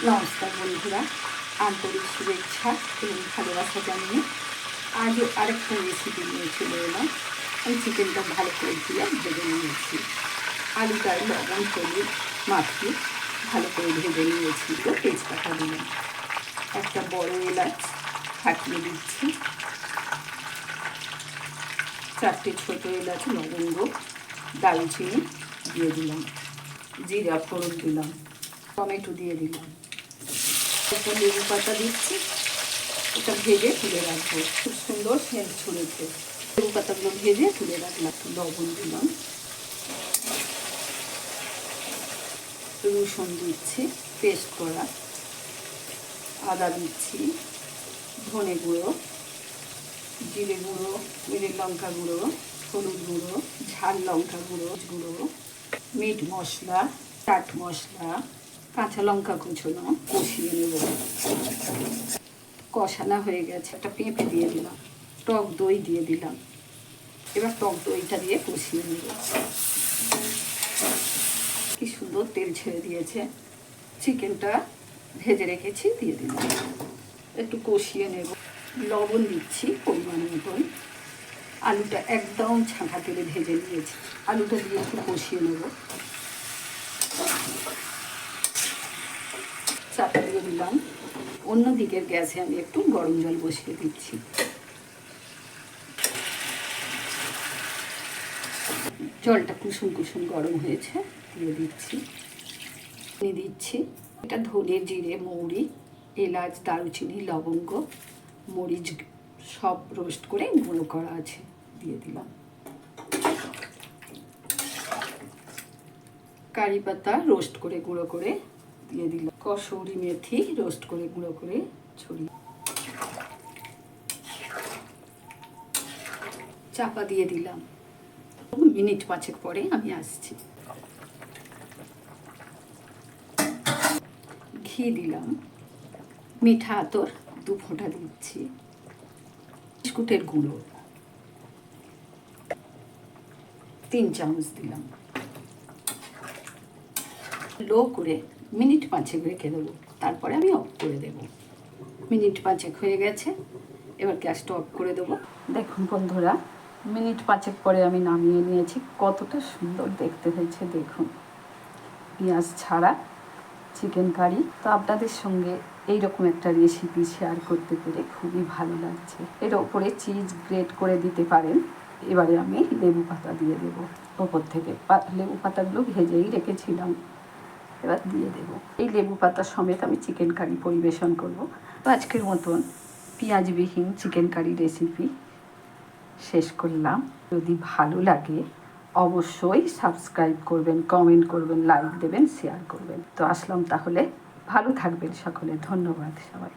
নমস্কার বন্ধুরা, আন্তরিক শুভেচ্ছা এবং ভালোবাসা জানিয়ে আজও আরেকটা রেসিপি নিয়ে চলে এলাম। আমি চিকেনটা ভালো করে দিয়ে ভেজে নিয়েছি। আলুটার লবণ হলুদ মাখিয়ে ভালো করে ভেজে নিয়েছি। তো তেজপাতা দিলাম, একটা বড় এলাচ ফাটিয়ে দিচ্ছি, 4টে ছোটো এলাচ লবঙ্গ দারুচিনি দিয়ে দিলাম, জিরা ফোড়ন দিলাম, টমেটো দিয়ে দিলাম, একটা লেবু পাতা দিচ্ছি। এটা ভেজে তুলে রাখবো, খুব সুন্দর সেন্ট ছড়েছে। লেবু পাতাগুলো ভেজে তুলে রাখলাম। লবণ দিলাম, রসুন দিচ্ছি পেস্ট করা, আদা দিচ্ছি, ধনে গুঁড়ো, জিরে গুঁড়ো, মিরের লঙ্কা গুঁড়ো, হলুদ গুঁড়ো, ঝাল লঙ্কা গুঁড়ো, মিট মশলা, চাট মশলা, কাঁচা লঙ্কা কুচোনো, কষিয়ে নেব। কষানো হয়ে গেছে, একটা পেঁপে দিয়ে দিলাম, টক দই দিয়ে দিলাম। এবার টক দইটা দিয়ে কষিয়ে নেব। কি সুন্দর তেল ছেড়ে দিয়েছে। চিকেনটা ভেজে রেখেছি দিয়ে দিলাম, একটু কষিয়ে নেব। লবণ দিচ্ছি পরিমাণ মতন। আলুটা একদম ছাঁকা তেলে ভেজে নিয়েছি। আলুটা দিয়ে একটু কষিয়ে নেব। চাপা দিয়ে দিলাম। অন্য দিকের গ্যাসে আমি একটু গরম জল বসিয়ে দিচ্ছি। জলটা কুসুম কুসুম গরম হয়েছে, দিয়ে দিচ্ছি। এটা ধনে জিরে মৌরি এলাচ দারুচিনি লবঙ্গ মরিচ সব রোস্ট করে গুঁড়ো করা আছে, দিয়ে দিলাম। কারি পাতা রোস্ট করে গুঁড়ো করে দিয়ে দিলাম। কসুরি মেথি রোস্ট করে গুঁড়ো করে ছড়িয়ে চাপা দিয়ে দিলাম। মিনিট 5 পরে আমি আসছি। ঘি দিলাম, মিঠা আতর 2 ফোঁটা দিচ্ছি, বিস্কুটের গুঁড়ো 3 চামচ দিলাম। লো করে মিনিট 5 রেখে দেবো, তারপরে আমি অফ করে দেব। মিনিট 5 হয়ে গেছে, এবার গ্যাসটা অফ করে দেবো। দেখুন বন্ধুরা, মিনিট 5 পরে আমি নামিয়ে নিয়েছি। কতটা সুন্দর দেখতে হয়েছে দেখুন। পেঁয়াজ ছাড়া চিকেন কারি। তো আপনাদের সঙ্গে এইরকম একটা রেসিপি শেয়ার করতে পেরে খুবই ভালো লাগছে। এর ওপরে চিজ গ্রেট করে দিতে পারেন। এবারে আমি লেবু পাতা দিয়ে দেব ওপর থেকে। লেবু পাতাগুলো ভেজেই রেখেছিলাম, এবার দিয়ে দেব। এই লেবু পাতা সমেত আমি চিকেন কারি পরিবেশন করব। তো আজকের মতন পেঁয়াজবিহীন চিকেন কারি রেসিপি শেষ করলাম। যদি ভালো লাগে অবশ্যই সাবস্ক্রাইব করবেন, কমেন্ট করবেন, লাইক দেবেন, শেয়ার করবেন। তো আসলাম তাহলে, ভালো থাকবেন সকলে। ধন্যবাদ সবাই।